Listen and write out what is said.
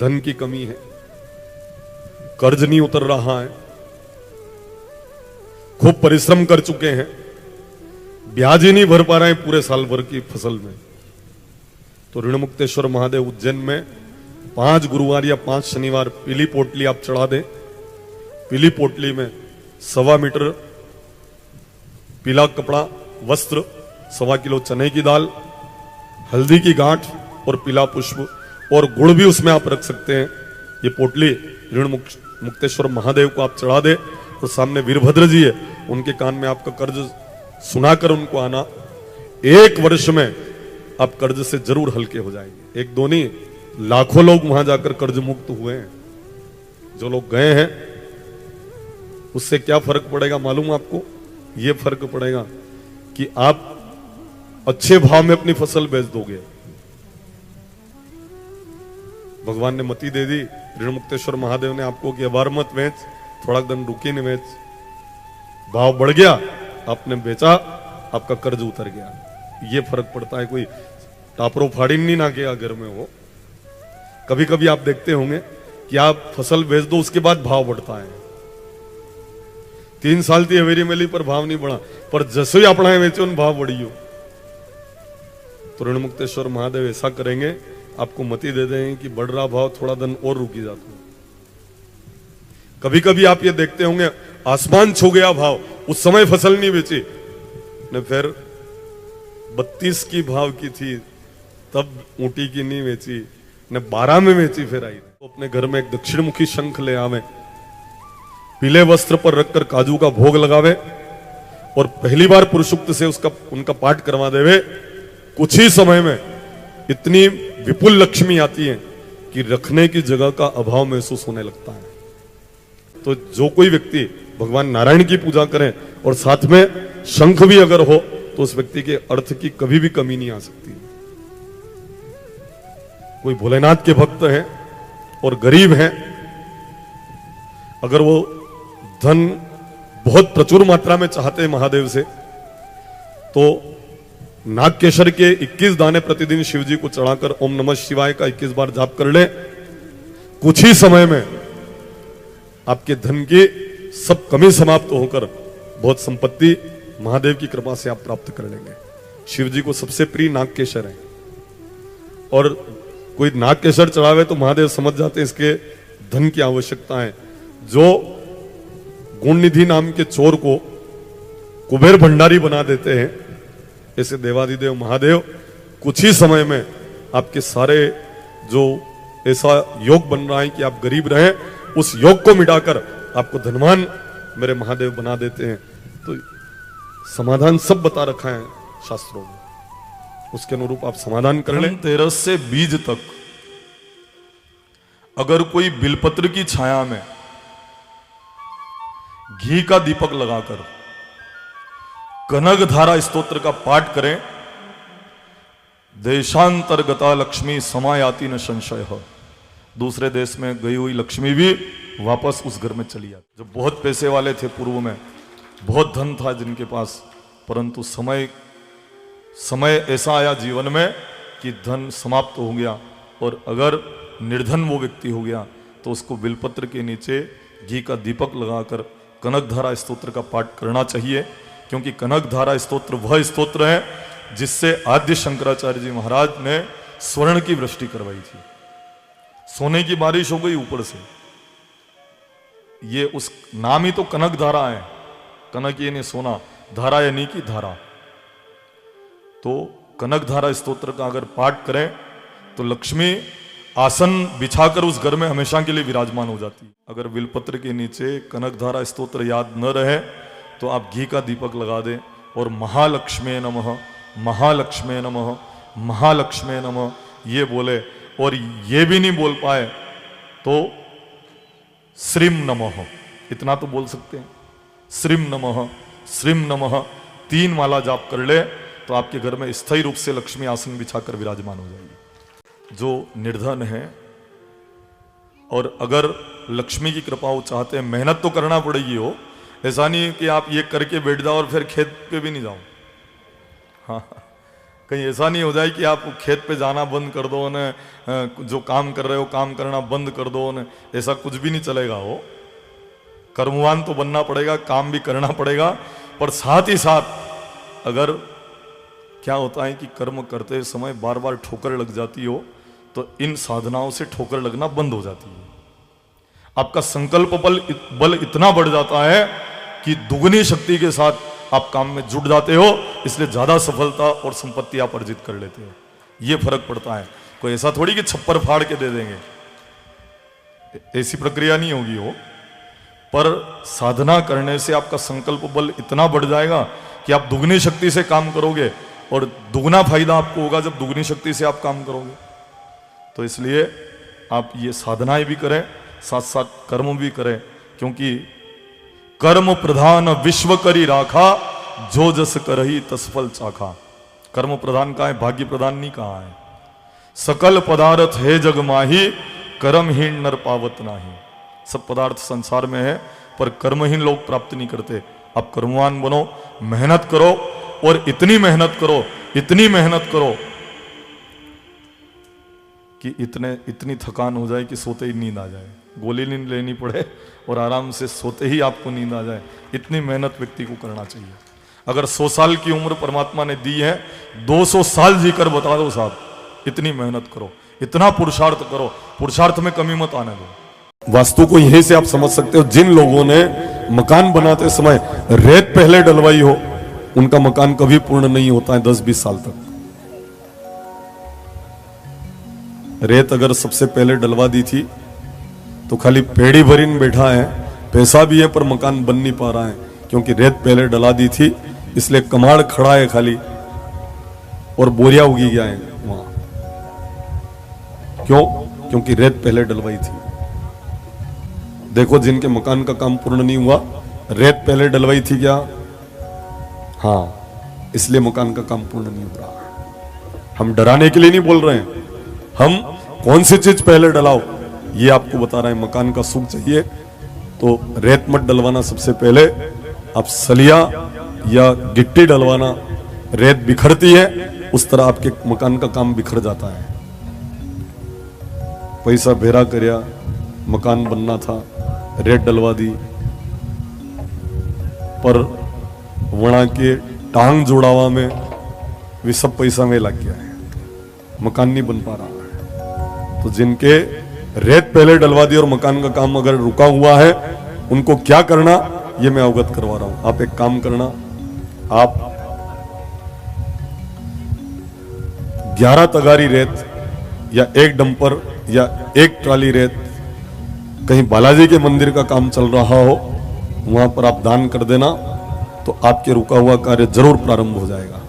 धन की कमी है, कर्ज नहीं उतर रहा है, खूब परिश्रम कर चुके हैं, ब्याज ही नहीं भर पा रहे हैं पूरे साल भर की फसल में, तो ऋणमुक्तेश्वर महादेव उज्जैन में 5 गुरुवार या 5 शनिवार पीली पोटली आप चढ़ा दें। पीली पोटली में 1.25 मीटर पीला कपड़ा, वस्त्र, 1.25 किलो चने की दाल, हल्दी की गांठ और पीला पुष्प और गुड़ भी उसमें आप रख सकते हैं। ये पोटली ऋणमुक्तेश्वर महादेव को आप चढ़ा दे और सामने वीरभद्र जी है, उनके कान में आपका कर्ज सुनाकर उनको आना। 1 वर्ष में आप कर्ज से जरूर हल्के हो जाएंगे। एक दो नहीं, लाखों लोग वहां जाकर कर्ज मुक्त हुए हैं। जो लोग गए हैं उससे क्या फर्क पड़ेगा मालूम आपको? ये फर्क पड़ेगा कि आप अच्छे भाव में अपनी फसल बेच दोगे। भगवान ने मति दे दी, ऋणमुक्तेश्वर महादेव ने आपको कि अबार मत बेच, थोड़ा दिन रुकी नहीं बेच। भाव बढ़ गया, आपने बेचा, आपका कर्ज उतर गया। ये फर्क पड़ता है। कोई टापरो फाड़ी नहीं ना गया घर में हो। कभी कभी आप देखते होंगे कि आप फसल बेच दो, उसके बाद भाव बढ़ता है। 3 साल थी हवेरी मेली पर भाव नहीं बढ़ा, पर जैसे ही अपना बेचो उन भाव बढ़ी हो। तो ऋणमुक्तेश्वर महादेव ऐसा करेंगे, आपको मति दे देंगे कि बढ़ रहा भाव, थोड़ा दिन और रुकी जाता है। कभी कभी आप ये देखते होंगे आसमान छू गया भाव, उस समय फसल नहीं बेची ने, फिर 32 की भाव की थी तब ऊंटी की नहीं बेची ने, 12 में बेची फिर आई। तो अपने घर में एक दक्षिण मुखी शंख ले आवे, पीले वस्त्र पर रखकर काजू का भोग लगावे और पहली बार पुरुषुक्त से उनका पाठ करवा देवे। कुछ ही समय में इतनी विपुल लक्ष्मी आती है कि रखने की जगह का अभाव महसूस होने लगता है। तो जो कोई व्यक्ति भगवान नारायण की पूजा करे और साथ में शंख भी अगर हो तो उस व्यक्ति के अर्थ की कभी भी कमी नहीं आ सकती। कोई भोलेनाथ के भक्त हैं और गरीब हैं, अगर वो धन बहुत प्रचुर मात्रा में चाहते हैं महादेव से, तो नागकेशर के 21 दाने प्रतिदिन शिव जी को चढ़ाकर ओम नमः शिवाय का 21 बार जाप कर ले। कुछ ही समय में आपके धन की सब कमी समाप्त होकर बहुत संपत्ति महादेव की कृपा से आप प्राप्त कर लेंगे। शिव जी को सबसे प्रिय नागकेशर है, और कोई नागकेशर चढ़ावे तो महादेव समझ जाते हैं इसके धन की आवश्यकता है। जो गुणनिधि नाम के चोर को कुबेर भंडारी बना देते हैं, ऐसे देवादिदेव महादेव कुछ ही समय में आपके सारे जो ऐसा योग बन रहा है कि आप गरीब रहे, उस योग को मिटाकर आपको धनवान मेरे महादेव बना देते हैं। तो समाधान सब बता रखा है शास्त्रों में, उसके अनुरूप आप समाधान कर लें। 13 से बीज तक अगर कोई बिलपत्र की छाया में घी का दीपक लगाकर कनक धारा स्तोत्र का पाठ करें, देशांतर्गता लक्ष्मी समायाति न संशय। दूसरे देश में गई हुई लक्ष्मी भी वापस उस घर में चली आती। जो बहुत पैसे वाले थे पूर्व में, बहुत धन था जिनके पास, परंतु समय ऐसा आया जीवन में कि धन समाप्त हो गया, और अगर निर्धन वो व्यक्ति हो गया तो उसको बिलपत्र के नीचे घी का दीपक लगाकर कनक धारा स्तोत्र का पाठ करना चाहिए। क्योंकि कनक धारा स्तोत्र वह स्तोत्र है जिससे आद्य शंकराचार्य जी महाराज ने स्वर्ण की वृष्टि करवाई थी। सोने की बारिश हो गई ऊपर से। ये उस नाम ही तो कनक धारा है, कनक यानी सोना, धारा यानी कि धारा। तो कनक धारा स्तोत्र का अगर पाठ करें तो लक्ष्मी आसन बिछाकर उस घर में हमेशा के लिए विराजमान हो जाती है। अगर बिलपत्र के नीचे कनक धारा स्तोत्र याद न रहे तो आप घी का दीपक लगा दें और महालक्ष्मी नमः, महालक्ष्मी नमः, महालक्ष्मी नमः ये बोले, और ये भी नहीं बोल पाए तो श्रीम नमः इतना तो बोल सकते हैं। श्रीम नमः, श्रीम नमः 3 माला जाप कर ले तो आपके घर में स्थायी रूप से लक्ष्मी आसन बिछाकर विराजमान हो जाएगी। जो निर्धन है और अगर लक्ष्मी की कृपा हो चाहते हैं, मेहनत तो करना पड़ेगी हो, ऐसा नहीं कि आप ये करके बैठ जाओ और फिर खेत पे भी नहीं जाओ। हाँ, कहीं ऐसा नहीं हो जाए कि आप खेत पे जाना बंद कर दो ने, जो काम कर रहे हो काम करना बंद कर दो ने, ऐसा कुछ भी नहीं चलेगा। हो कर्मवान तो बनना पड़ेगा, काम भी करना पड़ेगा, पर साथ ही साथ अगर क्या होता है कि कर्म करते समय बार बार ठोकर लग जाती हो तो इन साधनाओं से ठोकर लगना बंद हो जाती है। आपका संकल्प बल इतना बढ़ जाता है कि दुगनी शक्ति के साथ आप काम में जुट जाते हो, इसलिए ज्यादा सफलता और संपत्ति आप अर्जित कर लेते हो। यह फर्क पड़ता है। कोई ऐसा थोड़ी कि छप्पर फाड़ के दे देंगे, ऐसी प्रक्रिया नहीं होगी हो। पर साधना करने से आपका संकल्प बल इतना बढ़ जाएगा कि आप दुगनी शक्ति से काम करोगे, और दुगना फायदा आपको होगा जब दुगनी शक्ति से आप काम करोगे। तो इसलिए आप ये साधनाएं भी करें, साथ साथ कर्म भी करें, क्योंकि कर्म प्रधान विश्व करी राखा, जो जस करही तसफल चाखा। कर्म प्रधान का है, भाग्य प्रधान नहीं कहा है। सकल पदार्थ है जग माही, कर्महीन नर पावत नाही। सब पदार्थ संसार में है, पर कर्महीन लोग प्राप्त नहीं करते। आप कर्मवान बनो, मेहनत करो, और इतनी मेहनत करो, इतनी मेहनत करो कि इतनी थकान हो जाए कि सोते ही नींद आ जाए, गोली नहीं लेनी पड़े और आराम से सोते ही आपको नींद आ जाए। इतनी मेहनत व्यक्ति को करना चाहिए। अगर 100 साल की उम्र परमात्मा ने दी है, 200 साल जीकर बता दो साहब, इतनी मेहनत करो, इतना पुरुषार्थ करो, पुरुषार्थ में कमी मत आने दो। वास्तु को यही से आप समझ सकते हो, जिन लोगों ने मकान बनाते समय रेत पहले डलवाई हो, उनका मकान कभी पूर्ण नहीं होता है 10-20 साल तक। रेत अगर सबसे पहले डलवा दी थी तो खाली पेड़ी भरीन बैठा है, पैसा भी है पर मकान बन नहीं पा रहा है, क्योंकि रेत पहले डला दी थी, इसलिए कमाड़ खड़ा है खाली और बोरिया उगी गया है वहां। क्यों? क्योंकि रेत पहले डलवाई थी। देखो जिनके मकान का काम पूर्ण नहीं हुआ, रेत पहले डलवाई थी क्या? हाँ, इसलिए मकान का काम पूर्ण नहीं हो रहा। हम डराने के लिए नहीं बोल रहे हैं, हम कौन सी चीज पहले डलाओ ये आपको बता रहे हैं। मकान का सुख चाहिए तो रेत मत डलवाना, सबसे पहले आप सलिया या गिट्टी डलवाना। रेत बिखरती है, उस तरह आपके मकान का काम बिखर जाता है। पैसा भेरा करया, मकान बनना था, रेत डलवा दी, पर वणा के टांग जोड़ावा में वे सब पैसा में लग गया है, मकान नहीं बन पा रहा है। तो जिनके रेत पहले डलवा दी और मकान का काम अगर रुका हुआ है, उनको क्या करना ये मैं अवगत करवा रहा हूं। आप एक काम करना, आप 11 तगारी रेत या 1 डंपर या 1 ट्राली रेत, कहीं बालाजी के मंदिर का काम चल रहा हो, वहां पर आप दान कर देना, तो आपके रुका हुआ कार्य जरूर प्रारंभ हो जाएगा।